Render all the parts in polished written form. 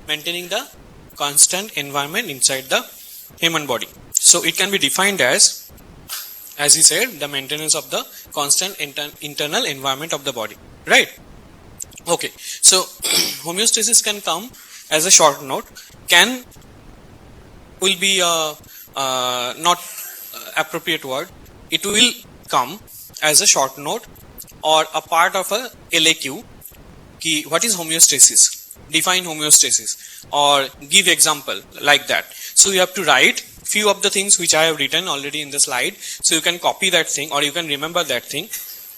maintaining the constant environment inside the human body. So it can be defined as he said, the maintenance of the constant internal environment of the body, right? Okay, so homeostasis can come as a short note, will be not appropriate word. It will come as a short note or a part of a LAQ. What is homeostasis? Define homeostasis or give example like that. So you have to write few of the things which I have written already in the slide. So you can copy that thing or you can remember that thing,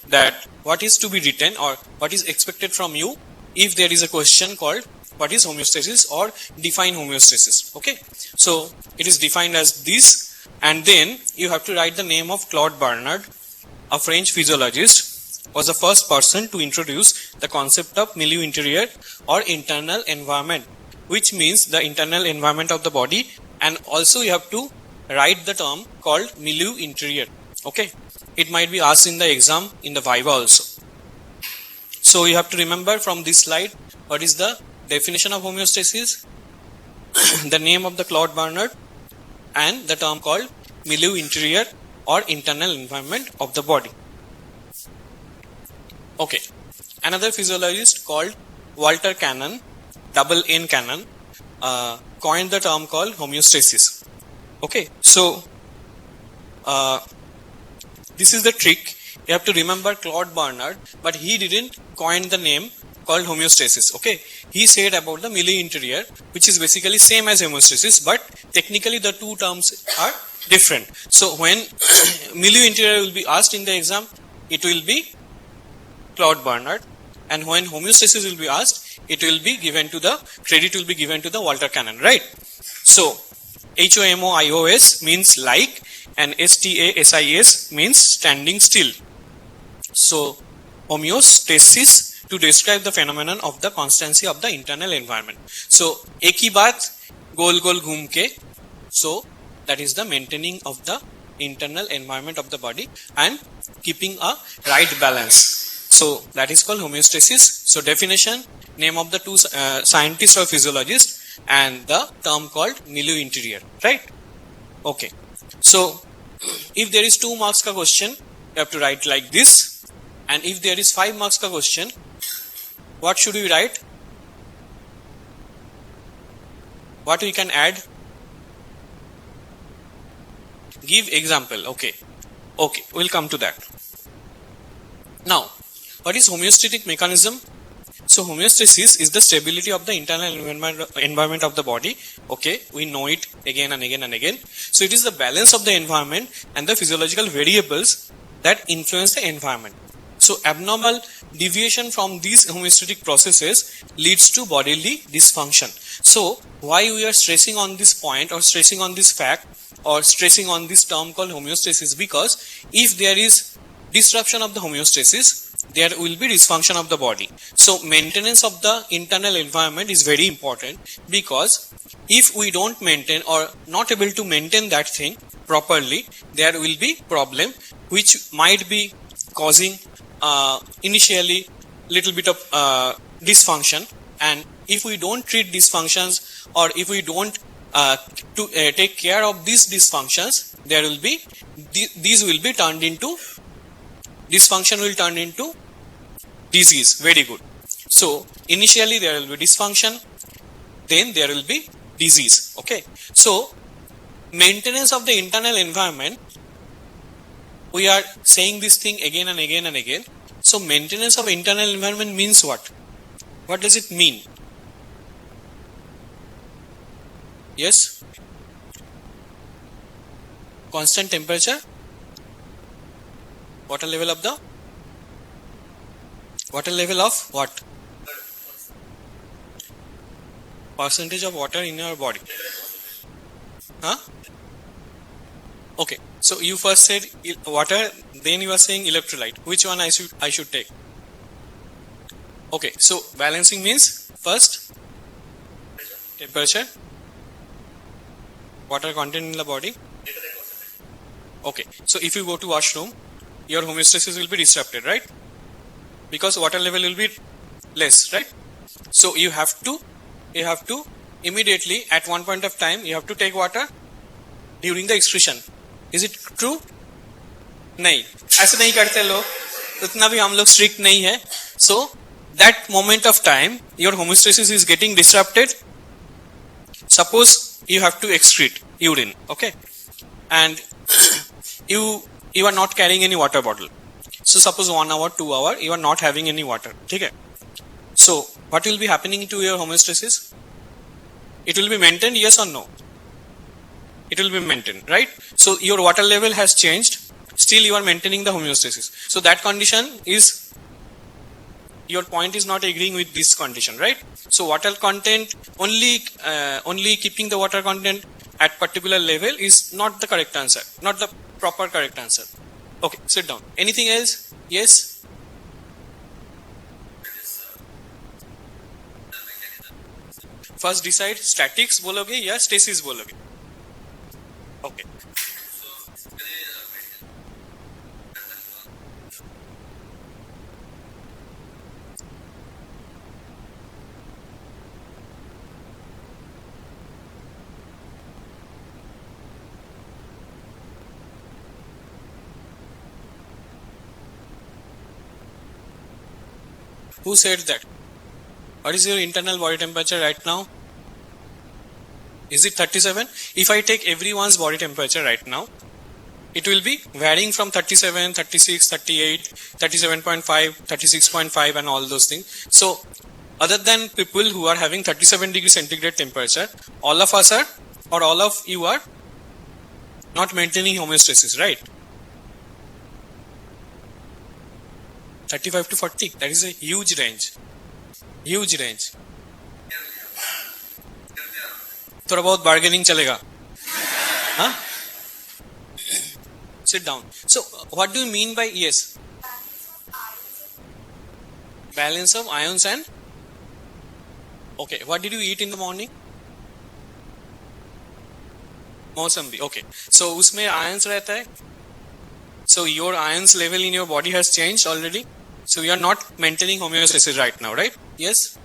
that what is to be written or what is expected from you if there is a question called what is homeostasis or define homeostasis. Okay, so it is defined as this, and then you have to write the name of Claude Bernard, a French physiologist, was the first person to introduce the concept of milieu interieur or internal environment, which means the internal environment of the body, and also you have to write the term called milieu interieur. Okay, it might be asked in the exam in the Viva also. So you have to remember from this slide what is the definition of homeostasis, the name of the Claude Bernard, and the term called milieu interieur or internal environment of the body. Okay, another physiologist called Walter Cannon, double N Cannon, coined the term called homeostasis. Okay, so this is the trick. You have to remember Claude Bernard, but he didn't coin the name called homeostasis. Okay, he said about the milieu interieur, which is basically same as homeostasis, but technically the two terms are different. So when milieu interieur will be asked in the exam, it will be Claude Bernard, and when homeostasis will be asked, it will be given to the credit will be given to the Walter Cannon, right? So HOMOIOS means like, and STASIS means standing still. So homeostasis to describe the phenomenon of the constancy of the internal environment. So ek hi baat gol gol ghum ke, so that is the maintaining of the internal environment of the body and keeping a right balance. So that is called homeostasis. So definition, name of the two scientists or physiologists, and the term called milieu interieur, right? Okay, so if there is 2 marks ka question, you have to write like this, and if there is 5 marks ka question, what should we write? What we can add? Give example. Okay, we'll come to that. Now, what is homeostatic mechanism? So homeostasis is the stability of the internal environment of the body. Okay, we know it again and again and again. So it is the balance of the environment and the physiological variables that influence the environment. So abnormal deviation from these homeostatic processes leads to bodily dysfunction. So why we are stressing on this point or stressing on this fact or stressing on this term called homeostasis? Because if there is disruption of the homeostasis, there will be dysfunction of the body. So maintenance of the internal environment is very important, because if we don't maintain or not able to maintain that thing properly, there will be problem which might be causing initially little bit of dysfunction, and if we don't treat dysfunctions or if we don't take care of these dysfunctions, there will be these will be turned into dysfunction will turn into disease. Very good. So initially there will be dysfunction, then there will be disease. Okay, so maintenance of the internal environment, we are saying this thing again and again and again. So maintenance of internal environment means what? What does it mean? Yes? Constant temperature? Water level of the? Water level of what? Percentage of water in your body. Huh? Okay, so you first said water, then you are saying electrolyte. Which one I should take? Okay, so balancing means first temperature, water content in the body. Okay, so if you go to washroom, your homeostasis will be disrupted, right? Because water level will be less, right? So you have to you have to immediately at one point of time you have to take water during the excretion. Is it true? नहीं, ऐसे नहीं करते लोग, उतना भी हम लोग strict नहीं है. So that moment of time your homeostasis is getting disrupted. Suppose you have to excrete urine, okay, and you are not carrying any water bottle. So suppose 1 hour, 2 hour you are not having any water, ठीक है. So what will be happening to your homeostasis? It will be maintained, yes or no? It will be maintained, right? So your water level has changed, still you are maintaining the homeostasis. So that condition is, your point is not agreeing with this condition, right? So water content, only keeping the water content at particular level is not the correct answer, not the proper correct answer. Okay, sit down. Anything else? Yes? First decide statics बोलोगे या stasis बोलोगे? Okay. Who said that? What is your internal body temperature right now? Is it 37? If I take everyone's body temperature right now, it will be varying from 37, 36, 38, 37.5, 36.5 and all those things. So other than people who are having 37 degree centigrade temperature, all of us are, or all of you are not maintaining homeostasis, right? 35 to 40, that is a huge range. Huge range. थोड़ा बहुत bargaining चलेगा? Huh? Sit down. So what do you mean by yes? Balance of ions and? Okay, what did you eat in the morning? Mausambi. Okay, so उसमें ions रहता है. So your ions level in your body has changed already. So you are not maintaining homeostasis right now, right? Yes?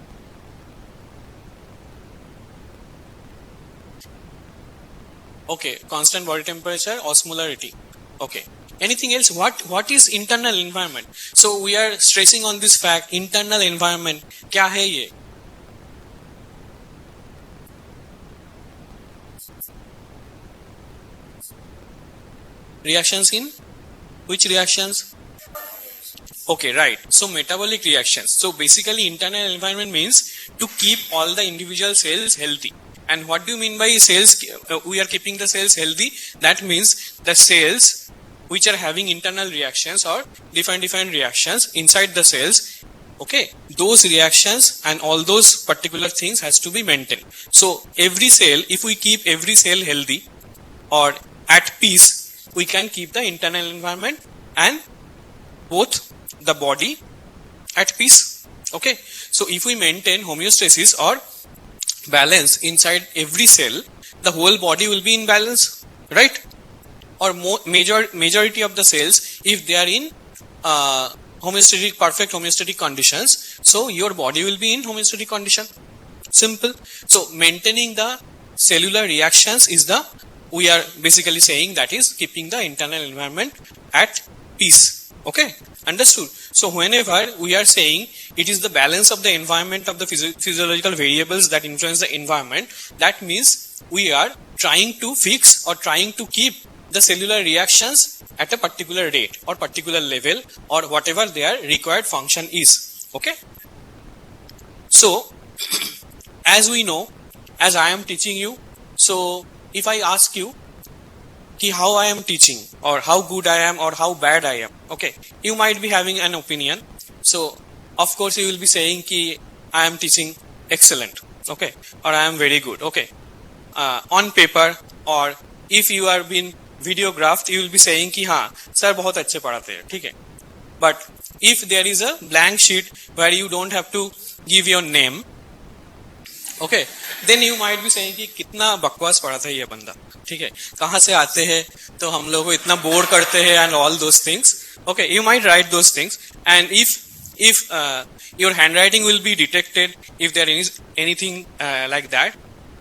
Okay, constant body temperature, osmolarity. Okay. Anything else? What is internal environment? So we are stressing on this fact, internal environment. क्या है ये? Reactions in? Which reactions? Okay, right. So metabolic reactions. So basically internal environment means to keep all the individual cells healthy. And what do you mean by cells? We are keeping the cells healthy. That means the cells which are having internal reactions or different reactions inside the cells. Okay, those reactions and all those particular things has to be maintained. So every cell, if we keep every cell healthy or at peace, we can keep the internal environment and both the body at peace. Okay, so if we maintain homeostasis or balance inside every cell, the whole body will be in balance, right? Or majority of the cells, if they are in perfect homeostatic conditions, so your body will be in homeostatic condition. Simple. So maintaining the cellular reactions is we are basically saying that is keeping the internal environment at peace. Okay, understood? So whenever we are saying it is the balance of the environment of the physiological variables that influence the environment, that means we are trying to fix or trying to keep the cellular reactions at a particular rate or particular level or whatever their required function is. Okay. So as we know, as I am teaching you, so if I ask you ki how I am teaching or how good I am or how bad I am, okay, you might be having an opinion. So of course you will be saying ki I am teaching excellent, okay, or I am very good, okay, on paper, or if you are being videographed, you will be saying ki हाँ sir बहुत अच्छे पढ़ाते हैं, ठीक है. But if there is a blank sheet where you don't have to give your name, okay, then you might be saying कि कितना बकवास पढ़ाता है ये बंदा, ठीक है, कहाँ से आते हैं तो हम लोगों को इतना बोर करते हैं and all those things. Okay, you might write those things, and if if your handwriting will be detected, if there is anything like that,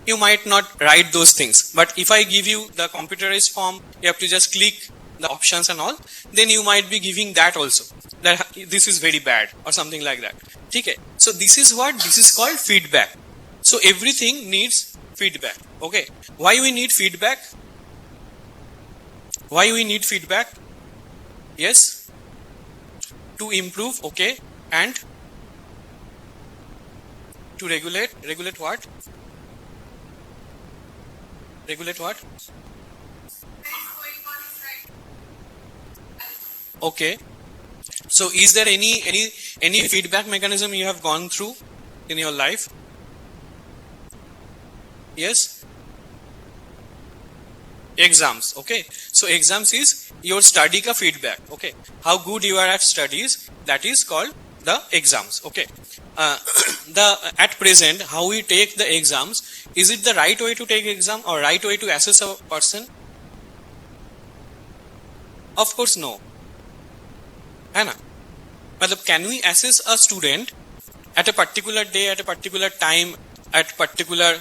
you might not write those things. But if I give you the computerized form, you have to just click the options and all, then you might be giving that also, that this is very bad or something like that. Okay, so this is called feedback. So everything needs feedback. Okay, why we need feedback? Why we need feedback? Yes, to improve. Okay, and to regulate what? Regulate what? Okay, so is there any feedback mechanism you have gone through in your life? Yes, exams. Okay, so exams is your study ka feedback. Okay, how good you are at studies, that is called the exams. Okay, at present how we take the exams, is it the right way to take exam or right way to assess a person? Of course no, है ना? मतलब can we assess a student at a particular day, at a particular time, at particular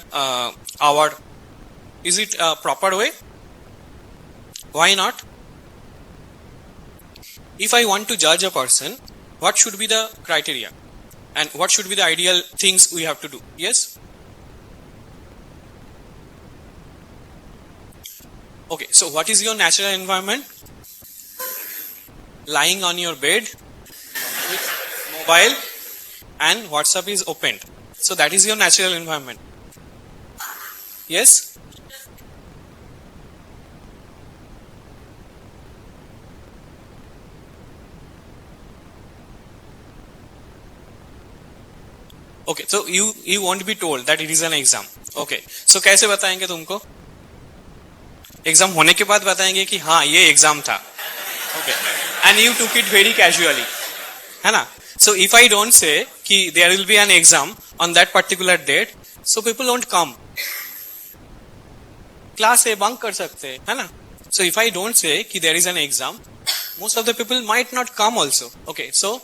hour? Is it a proper way? Why not? If I want to judge a person, what should be the criteria and what should be the ideal things we have to do? Yes. Okay, so what is your natural environment? Lying on your bed with mobile and WhatsApp is opened. So that is your natural environment. Yes. Okay, so you won't be told that it is an exam. Okay, so कैसे बताएंगे तुमको? Exam होने के बाद बताएंगे कि हाँ ये एग्जाम था. Okay, and you took it very casually, है ना? So if I don't say कि there will be an exam on that particular date, so people won't come. Class है bunk कर सकते हैं, है ना? So if I don't say कि there is an exam, most of the people might not come also. Okay, so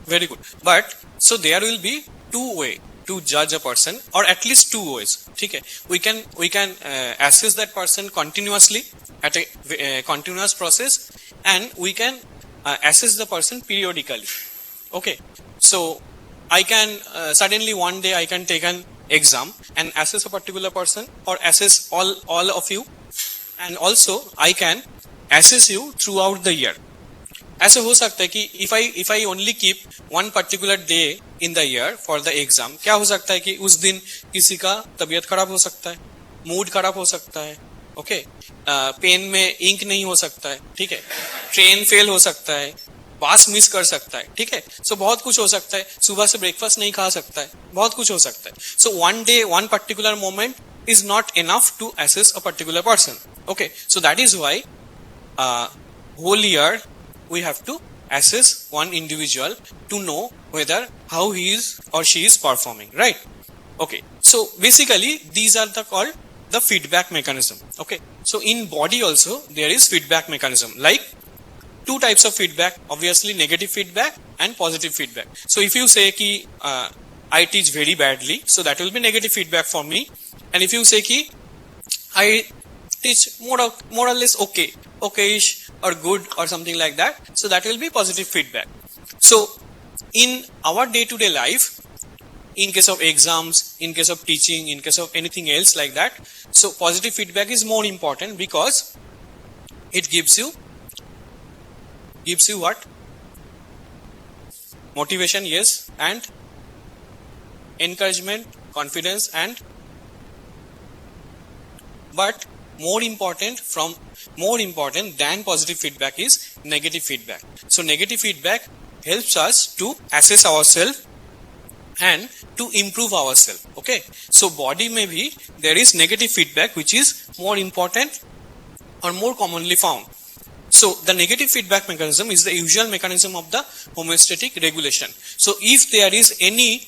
very good. But so there will be two ways to judge a person, or at least two ways. Okay, we can assess that person continuously at a continuous process, and we can assess the person periodically. Okay, so I can suddenly one day I can take an exam and assess a particular person, or assess all of you, and also I can assess you throughout the year. ऐसे हो सकता है कि if I only keep one particular day in the year for the exam, क्या हो सकता है कि उस दिन किसी का तबीयत खराब हो सकता है, मूड खराब हो सकता है, ओके, पेन में इंक नहीं हो सकता है, ठीक है, ट्रेन फेल हो सकता है, बस मिस कर सकता है, ठीक है, सो बहुत कुछ हो सकता है, सुबह से ब्रेकफास्ट नहीं खा सकता है, बहुत कुछ हो सकता है. So one day one particular moment is not enough to assess a particular person. Okay, so that is why whole year we have to assess one individual to know whether how he is or she is performing, right? Okay, so basically these are called the feedback mechanism. Okay, so in body also there is feedback mechanism, like two types of feedback, obviously negative feedback and positive feedback. So if you say ki I teach very badly, so that will be negative feedback for me, and if you say ki I teach more or less okayish or good or something like that, so that will be positive feedback. So in our day-to-day life, in case of exams, in case of teaching, in case of anything else like that, so positive feedback is more important because it gives you what? Motivation, yes, and encouragement, confidence, and but more important than positive feedback is negative feedback. So negative feedback helps us to assess ourselves and to improve ourselves. Okay, so body may be there is negative feedback which is more important or more commonly found. So the negative feedback mechanism is the usual mechanism of the homeostatic regulation. So if there is any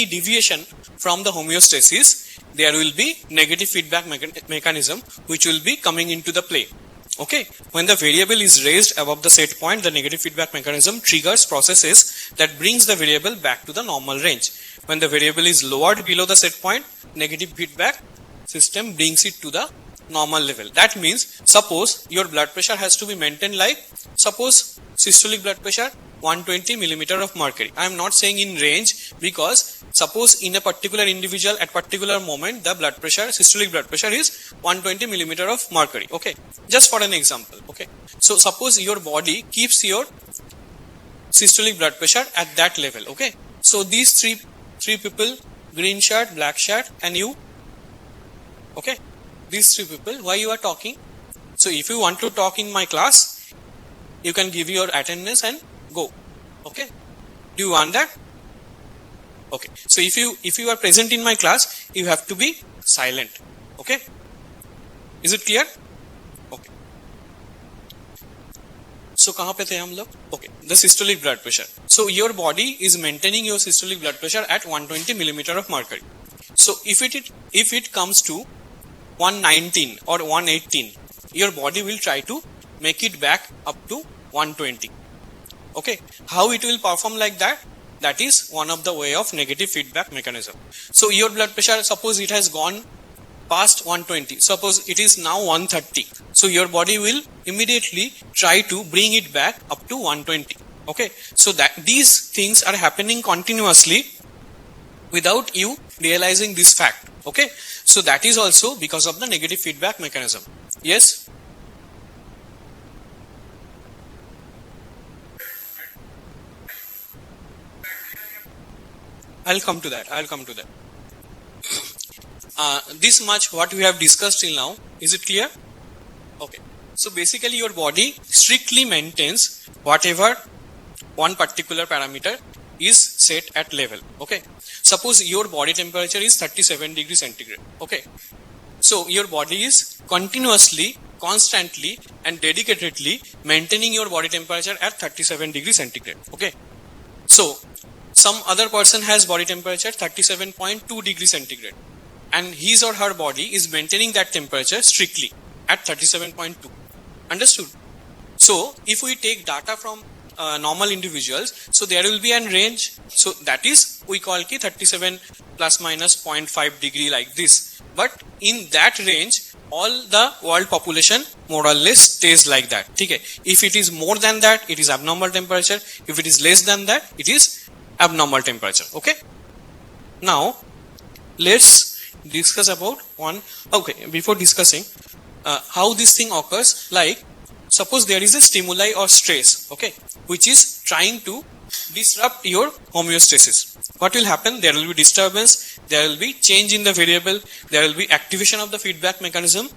deviation from the homeostasis, there will be negative feedback mechanism which will be coming into the play. Okay, when the variable is raised above the set point, the negative feedback mechanism triggers processes that brings the variable back to the normal range. When the variable is lowered below the set point, negative feedback system brings it to the normal level. That means, suppose your blood pressure has to be maintained like, suppose systolic blood pressure 120 millimeter of mercury. I am not saying in range, because suppose in a particular individual at particular moment the blood pressure, systolic blood pressure is 120 millimeter of mercury. Okay, just for an example. Okay, so suppose your body keeps your systolic blood pressure at that level. Okay, so these three people, green shirt, black shirt, and you. Okay, these three people, why you are talking? So if you want to talk in my class, you can give your attendance and go. Okay, do you want that? Okay, so if you are present in my class, you have to be silent. Okay, is it clear? Okay, so kahan pe the hum log? Okay, the systolic blood pressure. So your body is maintaining your systolic blood pressure at 120 millimeter of mercury. So if it comes to 119 or 118, your body will try to make it back up to 120. Okay, how it will perform like that? That is one of the way of negative feedback mechanism. So your blood pressure, suppose it has gone past 120, suppose it is now 130. So your body will immediately try to bring it back up to 120. Okay, so that these things are happening continuously without you realizing this fact. Okay, so that is also because of the negative feedback mechanism. Yes? I'll come to that. This much what we have discussed till now, is it clear? Okay, so basically your body strictly maintains whatever one particular parameter is set at level. Okay, suppose your body temperature is 37 degrees centigrade. Okay, so your body is continuously, constantly and dedicatedly maintaining your body temperature at 37 degrees centigrade. Okay, so some other person has body temperature 37.2 degrees centigrade, and his or her body is maintaining that temperature strictly at 37.2. Understood? So if we take data from normal individuals, so there will be an range. So that is, we call ki 37 plus minus 0.5 degree like this. But in that range, all the world population more or less stays like that. Okay? If it is more than that, it is abnormal temperature. If it is less than that, it is abnormal temperature. Okay, now let's discuss about one. Okay, before discussing how this thing occurs, like suppose there is a stimuli or stress, okay, which is trying to disrupt your homeostasis. What will happen? There will be disturbance, there will be change in the variable, there will be activation of the feedback mechanism,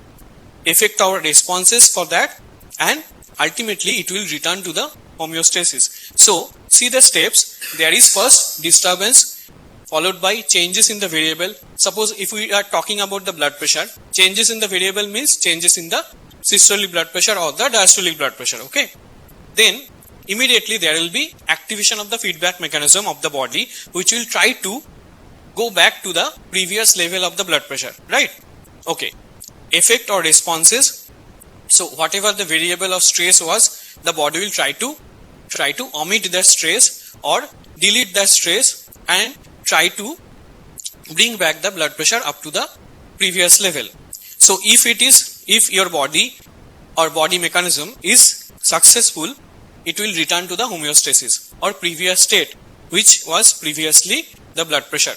affect our responses for that, and ultimately it will return to the homeostasis. So see the steps. There is first disturbance, followed by changes in the variable. Suppose if we are talking about the blood pressure, changes in the variable means changes in the systolic blood pressure or the diastolic blood pressure. Okay, then immediately there will be activation of the feedback mechanism of the body, which will try to go back to the previous level of the blood pressure, right? Okay, effect or responses. So whatever the variable of stress was, the body will try to omit the stress or delete the stress and try to bring back the blood pressure up to the previous level. So if your body or body mechanism is successful, it will return to the homeostasis or previous state, which was previously the blood pressure.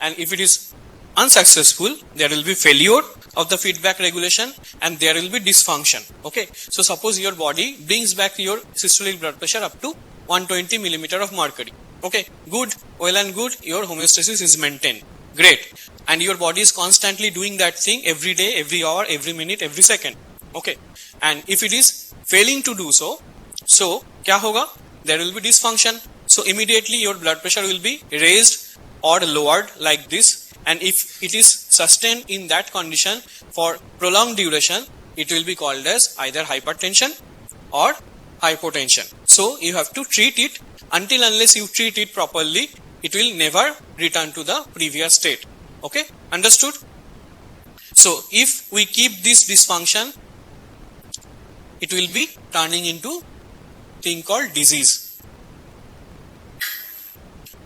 And if it is unsuccessful, there will be failure of the feedback regulation and there will be dysfunction. Okay, so suppose your body brings back your systolic blood pressure up to 120 millimeter of mercury. Okay, good, well and good, your homeostasis is maintained. Great. And your body is constantly doing that thing every day, every hour, every minute, every second. Okay, and if it is failing to do so, so kya hoga? There will be dysfunction. So immediately your blood pressure will be raised or lowered like this. And if it is sustained in that condition for prolonged duration, it will be called as either hypertension or hypotension. So you have to treat it. Until unless you treat it properly, it will never return to the previous state. Okay, understood? So if we keep this dysfunction, it will be turning into thing called disease.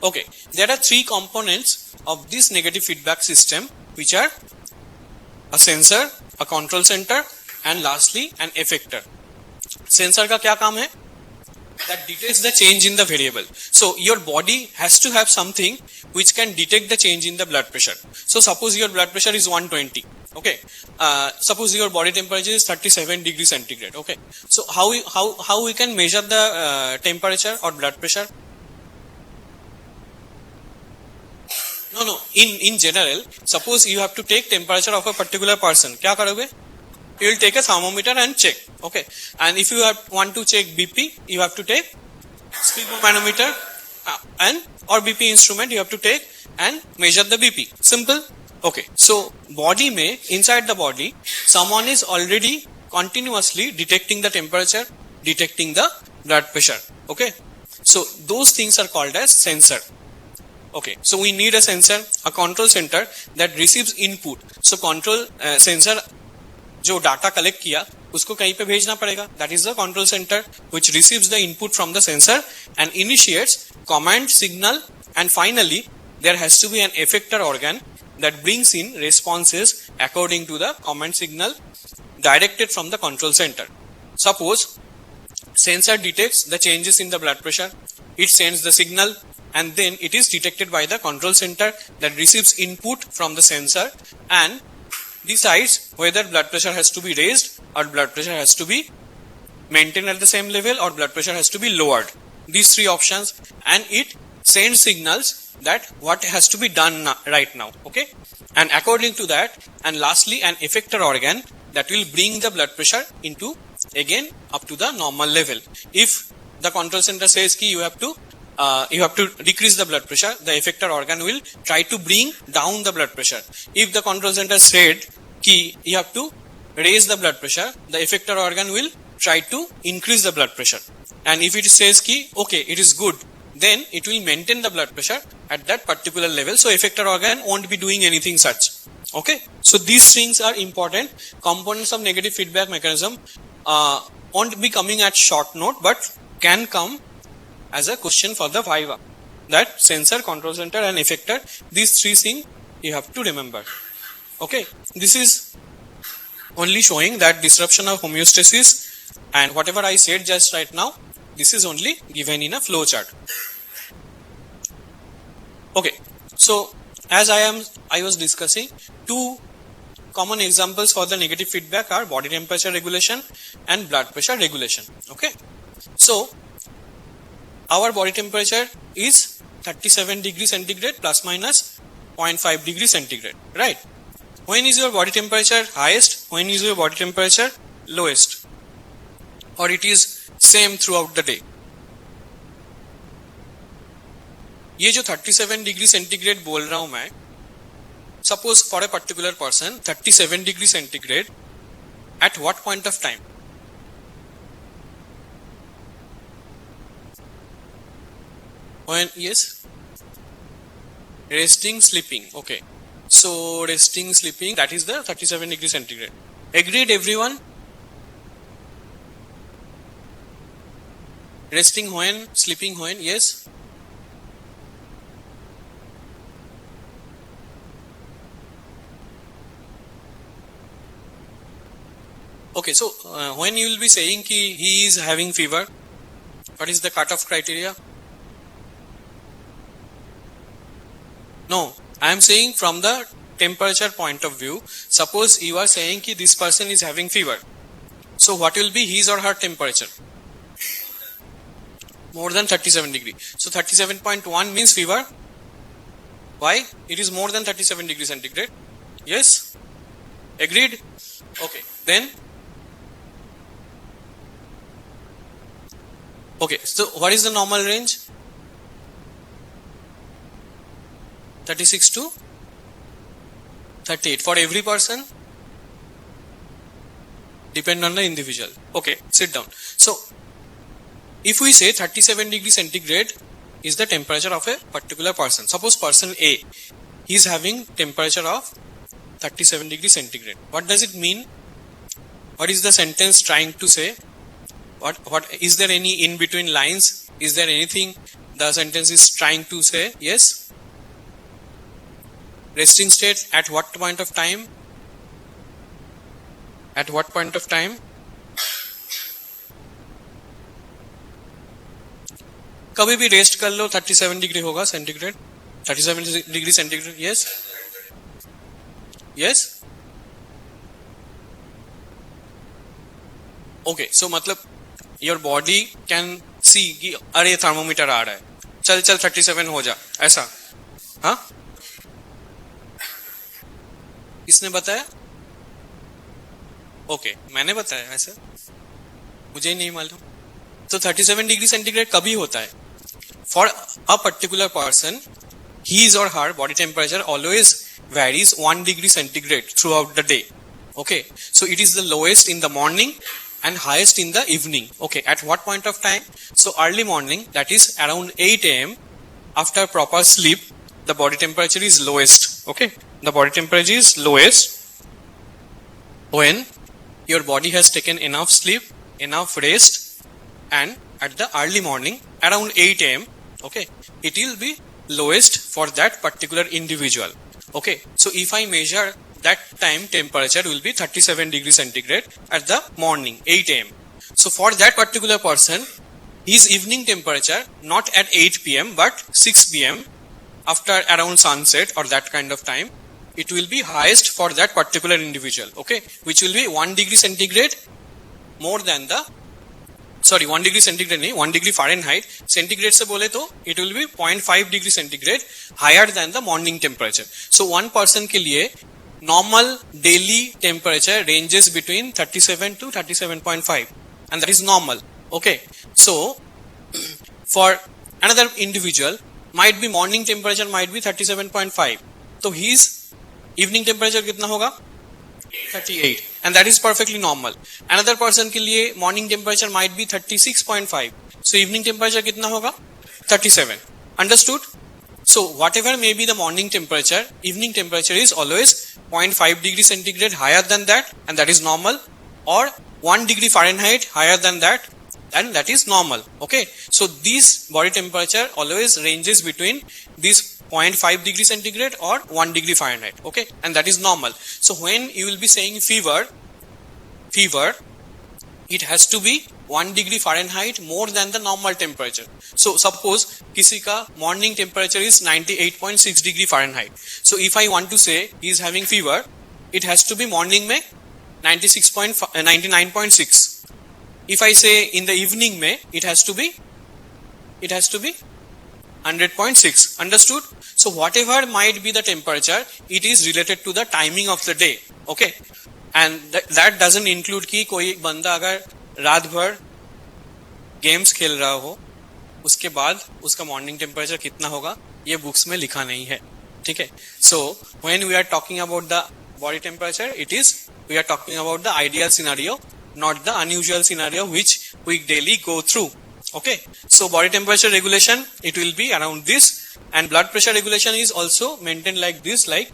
Okay, there are three components of this negative feedback system, which are a sensor, a control center, and lastly an effector. Sensor का क्या काम है? That detects the change in the variable. So your body has to have something which can detect the change in the blood pressure. So suppose your blood pressure is 120. Okay. Suppose your body temperature is 37 degrees centigrade. Okay. So how we can measure the temperature or blood pressure? No. In general, suppose you have to take temperature of a particular person. क्या करोगे? You will take a thermometer and check. Okay. And if you want to check BP, you have to take sphygmomanometer or BP instrument you have to take and measure the BP. Simple. Okay. So body में, inside the body, someone is already continuously detecting the temperature, detecting the blood pressure. Okay. So those things are called as sensor. Okay. So we need a sensor, a control center that receives input. So control sensor जो data collect किया उसको कहीं पे भेजना पड़ेगा. That is the control centre which receives the input from the sensor and initiates command signal and finally there has to be an effector organ that brings in responses according to the command signal directed from the control centre. Suppose sensor detects the changes in the blood pressure, it sends the signal and then it is detected by the control center that receives input from the sensor and decides whether blood pressure has to be raised or blood pressure has to be maintained at the same level or blood pressure has to be lowered. These three options, and it sends signals that what has to be done right now. Okay, and according to that, and lastly an effector organ that will bring the blood pressure into again up to the normal level. If the control center says ki you have to decrease the blood pressure, the effector organ will try to bring down the blood pressure. If the control center said ki you have to raise the blood pressure, the effector organ will try to increase the blood pressure. And if it says ki okay, it is good, then it will maintain the blood pressure at that particular level. So effector organ won't be doing anything such. Okay, so these things are important components of negative feedback mechanism. Won't be coming at short note, but can come as a question for the Viva. That sensor, control center and effector, these three things you have to remember. Okay, this is only showing that disruption of homeostasis, and whatever I said just right now, this is only given in a flow chart. Okay, so as I was discussing, two common examples for the negative feedback are body temperature regulation and blood pressure regulation. Okay, so our body temperature is 37 degrees centigrade plus minus 0.5 degrees centigrade, right? When is your body temperature highest? When is your body temperature lowest? Or it is same throughout the day? ये जो 37 degree centigrade बोल रहा हूं मैं, suppose for a particular person 37 degree centigrade at what point of time? When, yes, resting, sleeping. Okay, so resting, sleeping, that is the 37 degree centigrade. Agreed everyone? Resting when, sleeping when? Yes. Okay, so when you will be saying ki he is having fever, what is the cutoff criteria? No, I am saying from the temperature point of view. Suppose you are saying ki this person is having fever. So what will be his or her temperature? More than 37 degree. So 37.1 means fever. Why? It is more than 37 degree centigrade. Yes? Agreed? Okay. Then? Okay. So what is the normal range? 36 to 38 for every person. depend on the individual. Okay, sit down. So if we say 37 degree centigrade is the temperature of a particular person, suppose person A, he is having temperature of 37 degree centigrade. What does it mean? What is the sentence trying to say? What is there any in between lines? Is there anything the sentence is trying to say? Yes? Resting state at what point of time? At what point of time? कभी भी rest कर लो 37 degree होगा centigrade 37 degree centigrade yes yes okay so मतलब your body can see कि अरे thermometer आ रहा है चल चल 37 हो जा ऐसा हाँ किसने बताया ओके मैंने बताया ऐसा मुझे ही नहीं मालूम तो 37 डिग्री सेंटीग्रेड कभी होता है for a particular person his or her body temperature always varies 1 degree centigrade throughout the day. Okay, so it is the lowest in the morning and highest in the evening. Okay, at what point of time? So early morning, that is around 8 am after proper sleep, the body temperature is lowest. Okay, the body temperature is lowest when your body has taken enough sleep, enough rest, and at the early morning around 8 am, okay, it will be lowest for that particular individual. Okay, so if I measure that time temperature will be 37 degree centigrade at the morning 8 am. So for that particular person his evening temperature not at 8 pm but 6 pm after around sunset or that kind of time, it will be highest for that particular individual. Okay, which will be 1 degree centigrade more than the 1 degree centigrade नहीं 1 degree Fahrenheit centigrade से बोले तो it will be 0.5 degree centigrade higher than the morning temperature. So one person के लिए normal daily temperature ranges between 37 to 37.5 and that is normal. Okay, so for another individual might be morning temperature might be 37.5 तो his evening temperature कितना होगा 38 and that is perfectly normal. Another person के लिए morning temperature might be 36.5 so evening temperature कितना होगा 37. Understood? So whatever may be the morning temperature, evening temperature is always 0.5 degree centigrade higher than that and that is normal, or 1 degree Fahrenheit higher than that and that is normal. Okay, so this body temperature always ranges between this 0.5 degree centigrade or 1 degree Fahrenheit. Okay, and that is normal. So when you will be saying fever, it has to be 1 degree Fahrenheit more than the normal temperature. So suppose किसी का morning temperature is 98.6 degree Fahrenheit. So if I want to say he is having fever, it has to be morning में 99.6. If I say in the evening में, it has to be 100.6. Understood? So whatever might be the temperature, it is related to the timing of the day. Okay, and that doesn't include कि कोई बंदा अगर रात भर games खेल रहा हो उसके बाद उसका मॉर्निंग टेम्परेचर कितना होगा ये बुक्स में लिखा नहीं है. ठीक है. So when we are talking about the body temperature, we are talking about the ideal scenario, not the unusual scenario which we daily go through. Okay, so body temperature regulation, it will be around this, and blood pressure regulation is also maintained like this, like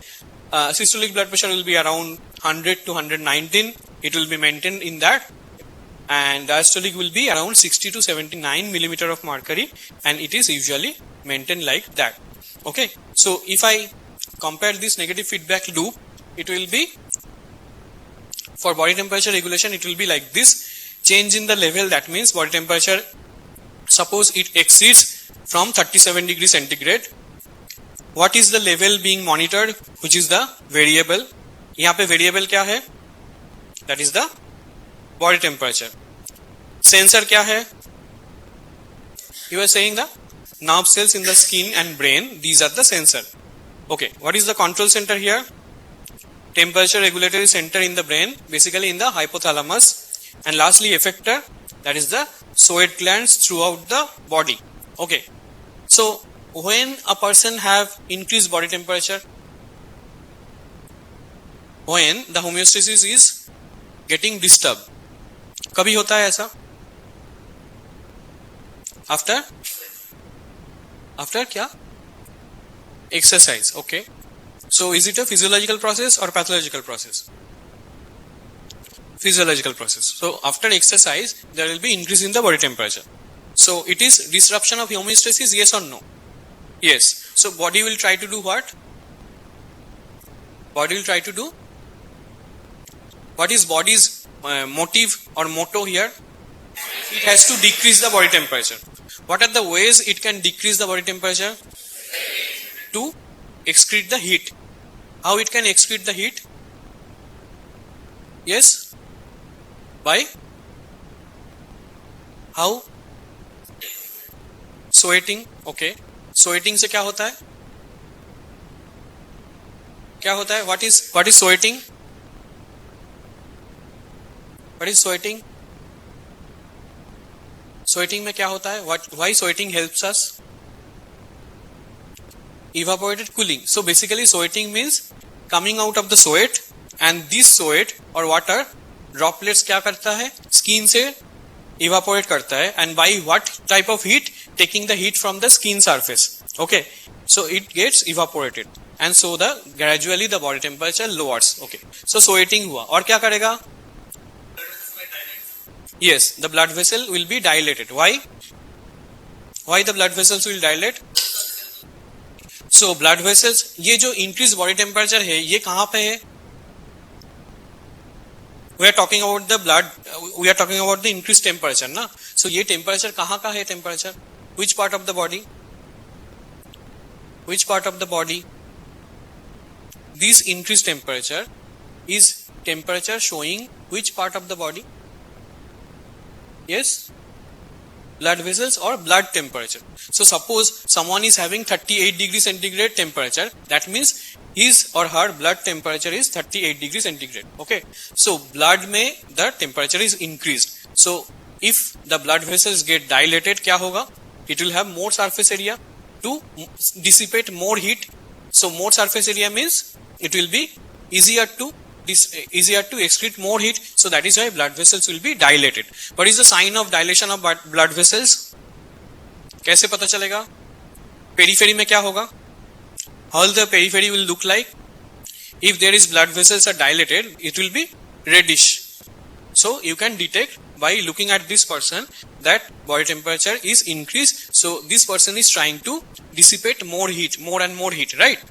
systolic blood pressure will be around 100 to 119, it will be maintained in that, and diastolic will be around 60 to 79 millimeter of mercury, and it is usually maintained like that. Okay, so if I compare this negative feedback loop, it will be for body temperature regulation, it will be like this. Change in the level, that means body temperature, suppose it exceeds from 37 degree centigrade, what is the level being monitored, which is the variable. यहाँ पे variable क्या है? That is the body temperature. Sensor क्या है? You are saying the nerve cells in the skin and brain, these are the sensor. Okay, what is the control center here? Temperature regulatory center in the brain, basically in the hypothalamus, and lastly effector, that is the sweat glands throughout the body. Okay, so when a person have increased body temperature, when the homeostasis is getting disturbed, कभी होता है ऐसा? After क्या? Exercise. Okay. So is it a physiological process or pathological process? Physiological process. So after exercise, there will be increase in the body temperature. So it is disruption of homeostasis, yes or no? Yes. So body will try to do what? Body will try to do? What is body's motive or motto here? It has to decrease the body temperature. What are the ways it can decrease the body temperature? To excrete the heat. How it can excrete the heat? Yes? By? How? Sweating. Okay. Sweating से क्या होता है? क्या होता है? What is sweating? What is sweating? Sweating में क्या होता है? Why sweating helps us? Evaporated cooling. So basically sweating means coming out of the sweat, and this sweat or water droplets क्या करता है? Skin से evaporate करता है, and by what type of heat? Taking the heat from the skin surface. Okay. So it gets evaporated, and so gradually the body temperature lowers. Okay. So sweating हुआ और क्या करेगा? Yes, the blood vessel will be dilated. Why? Why the blood vessels will dilate? So blood vessels, ये जो increased body temperature है, ये कहाँ पे है? We are talking about the blood. We are talking about the increased temperature, ना? So ये temperature कहाँ का है temperature? Which part of the body? Which part of the body? This increased temperature is temperature showing which part of the body? Yes? Blood vessels or blood temperature. So suppose someone is having 38 degrees centigrade temperature, that means his or her blood temperature is 38 degrees centigrade. Okay. So blood में the temperature is increased. So if the blood vessels get dilated, क्या होगा? It will have more surface area to dissipate more heat. So more surface area means it will be easier to excrete more heat. So that is why blood vessels will be dilated. What is the sign of dilation of blood vessels? कैसे पता चलेगा? Periphery में क्या होगा? How the periphery will look like? If there is blood vessels are dilated, it will be reddish. So you can detect by looking at this person that body temperature is increased. So this person is trying to dissipate more heat, more and more heat, right?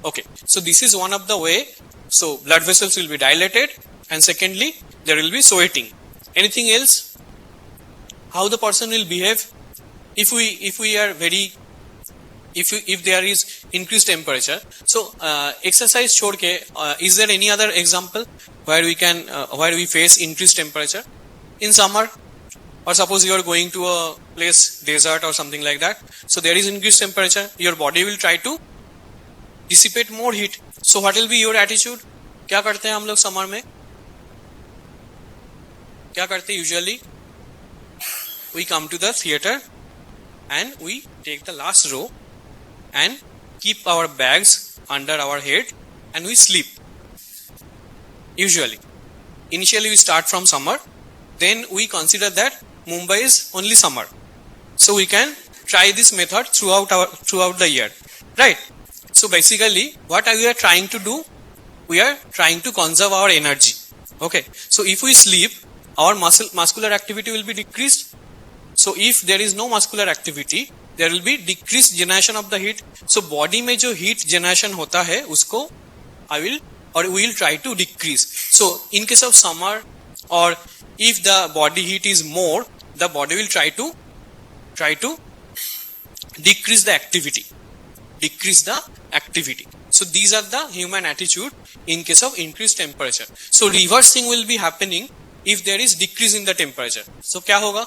Okay. So this is one of the way. So blood vessels will be dilated, and secondly there will be sweating. Anything else? How the person will behave if there is increased temperature? So exercise छोड़ के is there any other example where we face increased temperature in summer? Or suppose you are going to a place, desert or something like that. So there is increased temperature. Your body will try to dissipate more heat. So what will be your attitude? क्या करते हैं हम लोग summer में? क्या करते हैं usually? We come to the theater and we take the last row and keep our bags under our head and we sleep. Usually. Initially we start from summer, then we consider that Mumbai is only summer. So we can try this method throughout the year. Right? So basically what we are trying to do, we are trying to conserve our energy. Okay. So if we sleep, our muscular activity will be decreased. So if there is no muscular activity, there will be decreased generation of the heat. So body में जो heat generation होता है उसको we will try to decrease. So in case of summer, or if the body heat is more, the body will try to decrease the activity. So these are the human attitude in case of increased temperature. So reverse thing will be happening if there is decrease in the temperature. So क्या होगा?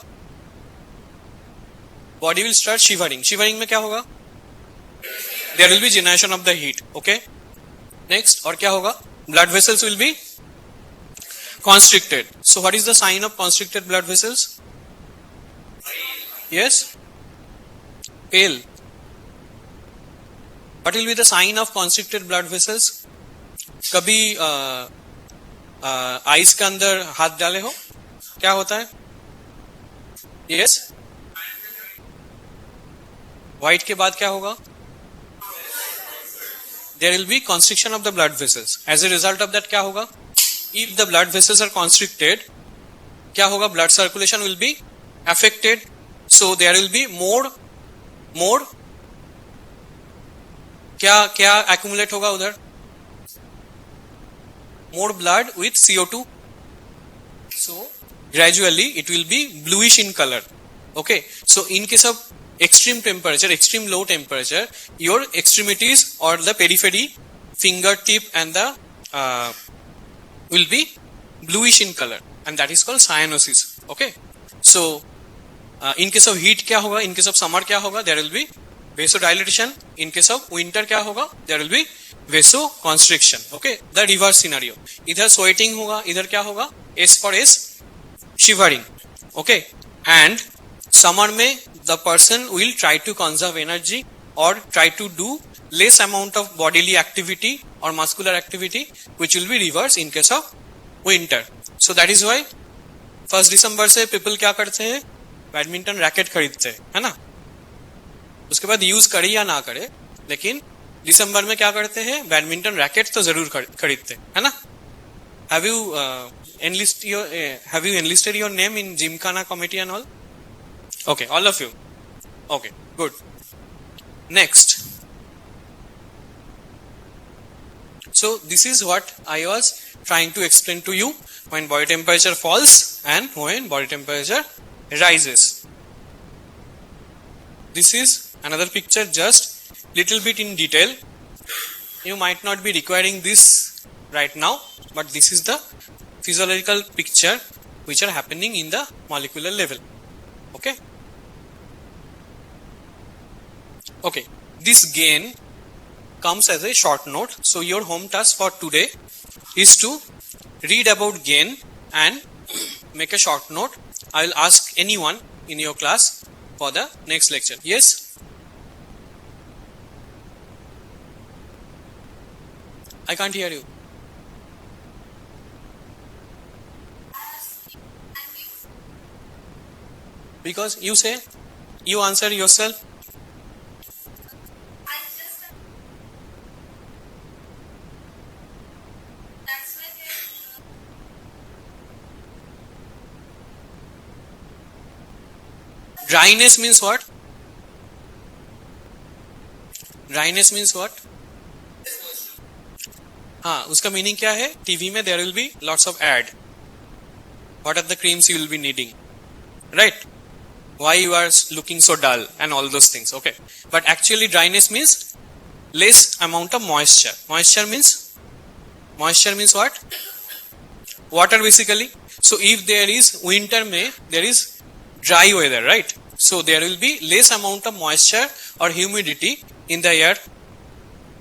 Body will start shivering. Shivering में क्या होगा? There will be generation of the heat. Okay. Next, और क्या होगा? Blood vessels will be constricted. So what is the sign of constricted blood vessels? Yes? Pale. What will be the sign of constricted blood vessels? कभी ice के अंदर हाथ डाले हो? क्या होता है? यस, व्हाइट के बाद क्या होगा? There will be constriction of the blood vessels. As a result of that क्या होगा? If the blood vessels are constricted, क्या होगा? Blood circulation will be affected. So there will be more क्या accumulate होगा उधर? More blood with CO2. So gradually it will be bluish in color. Okay. So in case of extreme temperature, extreme low temperature, your extremities or the periphery, fingertip and the will be bluish in color, and that is called cyanosis. Okay. So in case of heat क्या होगा? In case of summer क्या होगा? There will be vasodilation. In case of winter क्या होगा? There will be vasoconstriction. Okay. The reverse scenario. इधर sweating होगा, इधर क्या होगा? S for S, shivering. Okay. And summer में the person will try to conserve energy or try to do less amount of bodily activity or muscular activity, which will be reverse in case of winter. So that is why 1st December से people क्या करते हैं? Badminton racket खरीदते हैं, है ना? उसके बाद यूज करे या ना करे, लेकिन दिसंबर में क्या करते हैं? बैडमिंटन रैकेट तो जरूर खरीदते हैं, है ना? Have you enlisted your name in Gymkhana committee and all? Okay, all of you. Okay, good. Next. So this is what I was trying to explain to you when body temperature falls and when body temperature rises. This is another picture, just little bit in detail. You might not be requiring this right now, but this is the physiological picture which are happening in the molecular level. Okay. Okay, this gain comes as a short note. So your home task for today is to read about gain and make a short note. I will ask anyone in your class for the next lecture. Yes? I can't hear you. Because you say, you answer yourself. Dryness means what? Dryness means what? हाँ, उसका meaning क्या है? TV में there will be lots of ad. What are the creams you will be needing? Right? Why you are looking so dull and all those things. Okay. But actually dryness means less amount of moisture. Moisture means what? Water basically. So if there is winter में there is dry weather, right? So there will be less amount of moisture or humidity in the air.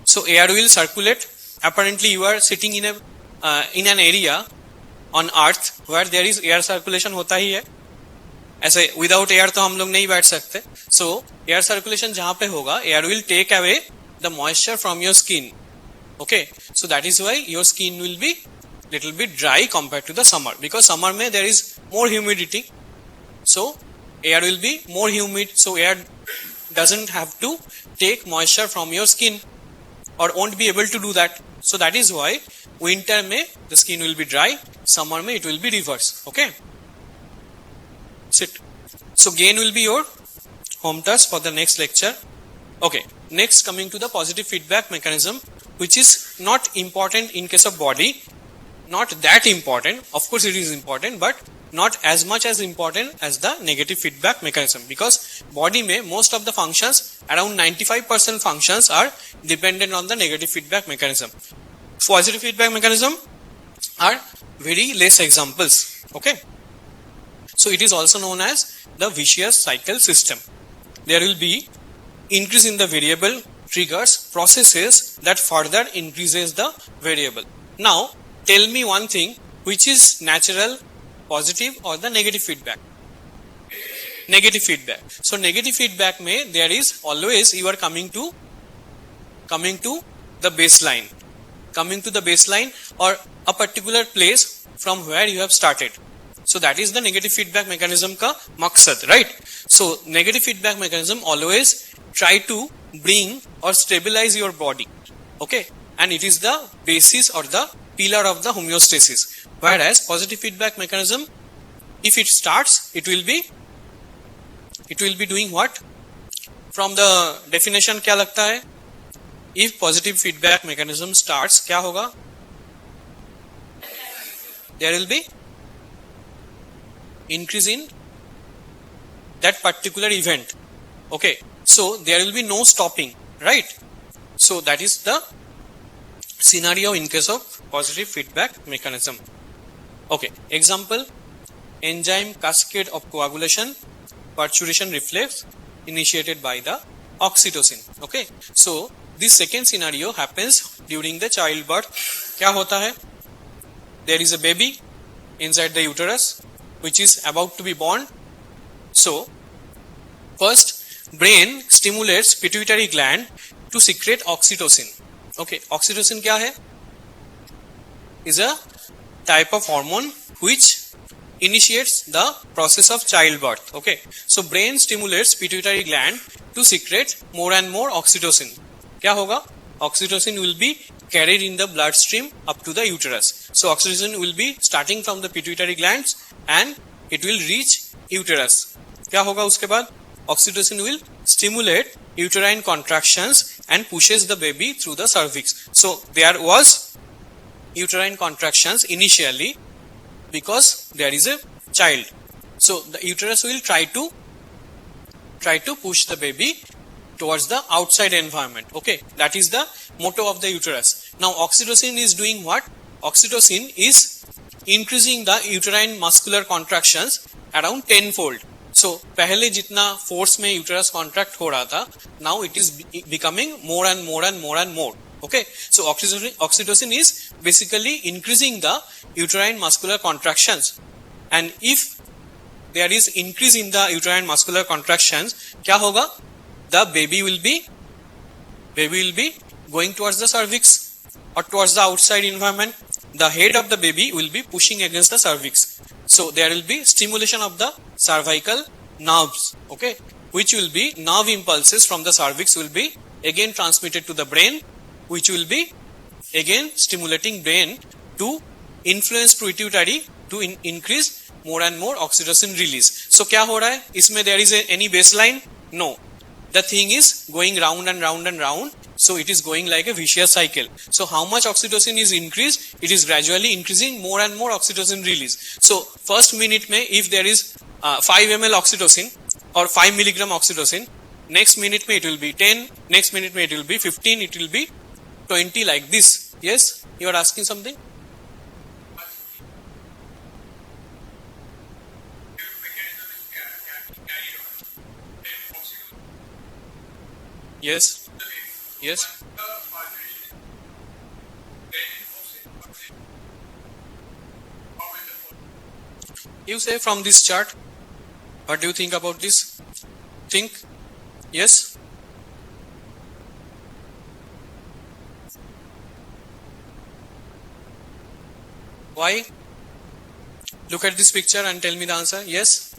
So air will circulate. Apparently you are sitting in an area on earth where there is air circulation होता ही है. ऐसे without air तो हम लोग नहीं बैठ सकते. So air circulation जहाँ पे होगा, air will take away the moisture from your skin. Okay. So that is why your skin will be little bit dry compared to the summer, because summer में there is more humidity. So air will be more humid, so air doesn't have to take moisture from your skin or won't be able to do that. So that is why winter में the skin will be dry, summer में it will be reverse. Okay. Sit. So gain will be your home task for the next lecture. Okay. Next, coming to the positive feedback mechanism, which is not important in case of body, not that important. Of course it is important, but not as much as important as the negative feedback mechanism, because body में most of the functions, around 95% functions are dependent on the negative feedback mechanism. Positive feedback mechanism are very less examples. Okay. So it is also known as the vicious cycle system. There will be increase in the variable triggers processes that further increases the variable. Now tell me one thing, which is natural, positive or the negative feedback? Negative feedback. So negative feedback में there is always you are coming to the baseline. Coming to the baseline or a particular place from where you have started. So that is the negative feedback mechanism ka maqsad, right? So negative feedback mechanism always try to bring or stabilize your body, okay, and it is the basis or the pillar of the homeostasis. Whereas positive feedback mechanism, if it starts, it will be doing what? From the definition क्या लगता है? If positive feedback mechanism starts, क्या होगा? There will be increase in that particular event. Okay, so there will be no stopping, right? So that is the scenario in case of positive feedback mechanism. Okay, example, enzyme cascade of coagulation, parturition reflex initiated by the oxytocin. Okay, so this second scenario happens during the childbirth. क्या होता है? There is a baby inside the uterus which is about to be born. So first brain stimulates pituitary gland to secrete oxytocin. Okay, oxytocin क्या है? Is a type of hormone which initiates the process of childbirth. Okay, so brain stimulates pituitary gland to secrete more and more oxytocin. क्या होगा? Oxytocin will be carried in the bloodstream up to the uterus. So oxytocin will be starting from the pituitary glands and it will reach uterus. क्या होगा उसके बाद? Oxytocin will stimulate uterine contractions and pushes the baby through the cervix. So there was uterine contractions initially because there is a child. So the uterus will try to push the baby towards the outside environment. Okay, that is the motto of the uterus. Now oxytocin is doing what? Oxytocin is increasing the uterine muscular contractions around 10-fold. So पहले जितना force में uterus contract हो रहा था, now it is becoming more and more and more and more. Okay, so oxytocin is basically increasing the uterine muscular contractions, and if there is increase in the uterine muscular contractions, क्या होगा? The baby will be going towards the cervix or towards the outside environment. The head of the baby will be pushing against the cervix. So there will be stimulation of the cervical nerves, okay, which will be nerve impulses from the cervix will be again transmitted to the brain, which will be again stimulating brain to influence pituitary to increase more and more oxytocin release. So क्या हो रहा है? इसमें there is any baseline? No. The thing is going round and round and round. So it is going like a vicious cycle. So how much oxytocin is increased? It is gradually increasing more and more oxytocin release. So first minute mein, if there is 5 ml oxytocin or 5 milligram oxytocin, next minute mein it will be 10, next minute mein it will be 15, it will be 20 like this. Yes, you are asking something? Yes. Yes. You say from this chart, what do you think about this? Think? Yes? Why? Look at this picture and tell me the answer. Yes?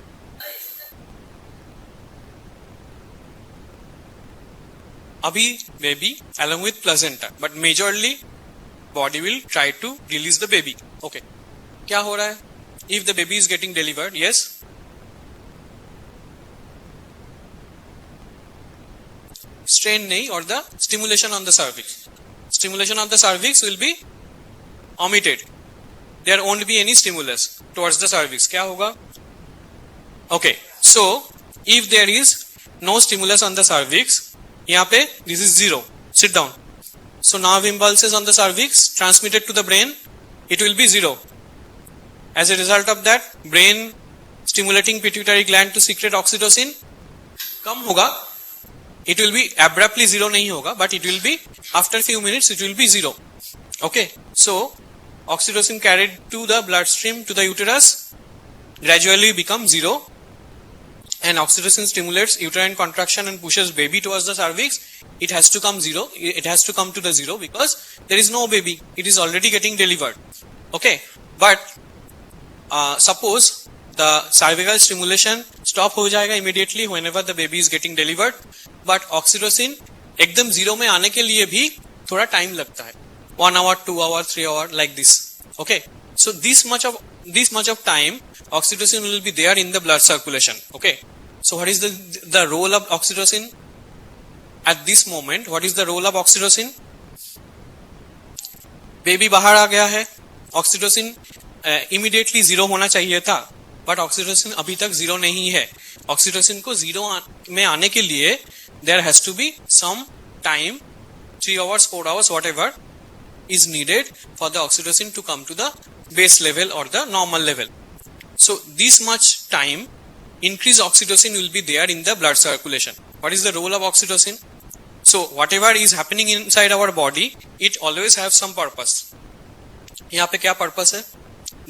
Abhi baby along with placenta, but majorly body will try to release the baby. Okay. क्या हो रहा है? If the baby is getting delivered, yes? Strain nahi, or the stimulation on the cervix. Stimulation of the cervix will be omitted. There won't be any stimulus towards the cervix. क्या होगा? Okay. So if there is no stimulus on the cervix, यहाँ पे this is 0. Sit down. So nerve impulses on the cervix transmitted to the brain, it will be 0. As a result of that, brain stimulating pituitary gland to secrete oxytocin कम होगा. It will be abruptly 0 नहीं होगा, but it will be after few minutes it will be 0. Okay. So oxytocin carried to the bloodstream to the uterus gradually become 0. And oxytocin stimulates uterine contraction and pushes baby towards the cervix. It has to come 0. It has to come to the 0 because there is no baby. It is already getting delivered. Okay. But suppose the cervical stimulation stop हो जाएगा immediately whenever the baby is getting delivered, but oxytocin एकदम zero में आने के लिए भी थोड़ा time लगता है, 1 hour, 2 hour, 3 hour, like this. Okay, so this much of time oxytocin will be there in the blood circulation. Okay, so what is the role of oxytocin at this moment? What is the role of oxytocin? Baby बाहर आ गया है, oxytocin immediately zero होना चाहिए था, but oxytocin अभी तक zero नहीं है. ऑक्सीटोसिन को जीरो में आने के लिए there has to be some time, 3 hours, 4 hours, whatever is needed for the oxytocin to come to the base level or the normal level. So this much time increased oxytocin will be there in the blood circulation. What is the role of oxytocin? So whatever is happening inside our body, it always have some purpose. यहाँ पे क्या purpose है?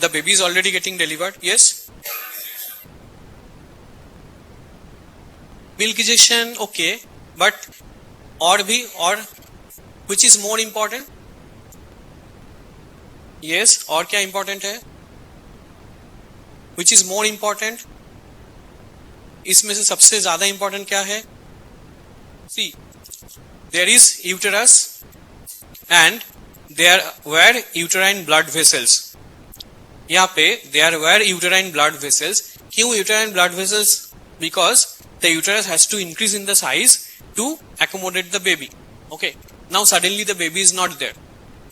The baby is already getting delivered. Yes. Milk ejection, okay, but और which is more important? Yes. और क्या important है? Which is more important? इसमें से सबसे ज्यादा important क्या है? See, there is uterus and there were uterine blood vessels. यहाँ पे there were uterine blood vessels. क्यों uterine blood vessels? Because the uterus has to increase in the size to accommodate the baby. Okay. Now suddenly the baby is not there.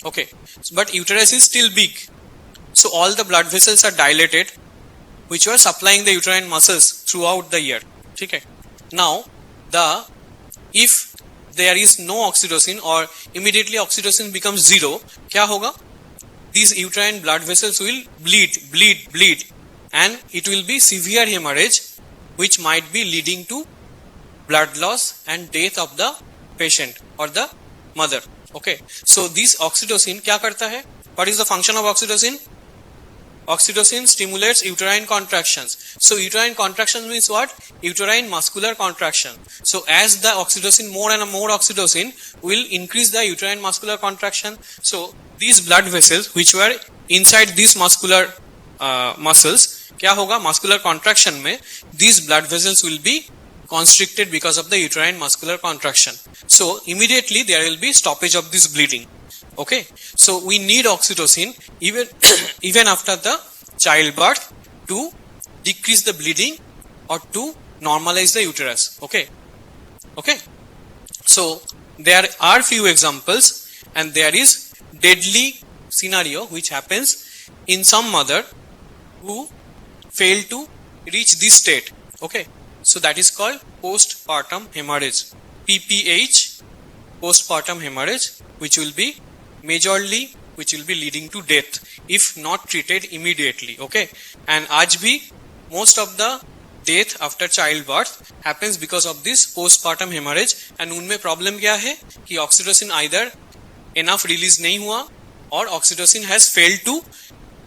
Okay. But uterus is still big. So all the blood vessels are dilated, which were supplying the uterine muscles throughout the year. ठीक है. Now if there is no oxytocin or immediately oxytocin becomes zero, क्या होगा? These uterine blood vessels will bleed and it will be severe hemorrhage which might be leading to blood loss and death of the patient or the mother. Okay, so this oxytocin क्या करता है? What is the function of oxytocin? Oxytocin stimulates uterine contractions. So uterine contraction means what? Uterine muscular contraction. So as the oxytocin, more and more oxytocin will increase the uterine muscular contraction. So these blood vessels which were inside these muscular muscles, क्या होगा? Muscular contraction में these blood vessels will be constricted because of the uterine muscular contraction. So immediately there will be stoppage of this bleeding. Okay, so we need oxytocin even after the childbirth to decrease the bleeding or to normalize the uterus. Okay, so there are few examples and there is deadly scenario which happens in some mother who fail to reach this state. Okay, so that is called postpartum hemorrhage, PPH, postpartum hemorrhage, which will be leading to death if not treated immediately. Okay, and आज भी most of the death after childbirth happens because of this postpartum hemorrhage. and उनमें problem क्या है कि oxytocin either enough release नहीं हुआ or oxytocin has failed to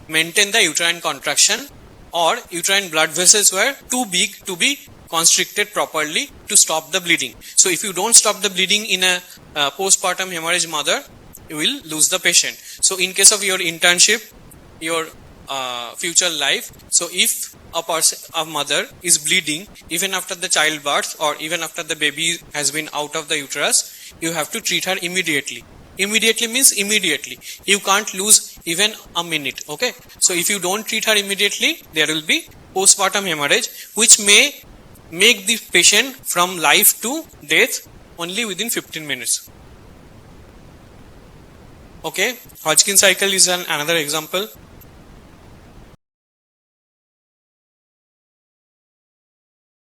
maintain the uterine contraction or uterine blood vessels were too big to be constricted properly to stop the bleeding. So if you don't stop the bleeding in a postpartum hemorrhage mother, you will lose the patient. So in case of your internship, your future life, so if a mother is bleeding even after the childbirth or even after the baby has been out of the uterus, you have to treat her immediately. Immediately means immediately. You can't lose even a minute. Okay, so if you don't treat her immediately, there will be postpartum hemorrhage which may make the patient from life to death only within 15 minutes. Okay, Hodgkin cycle is another example.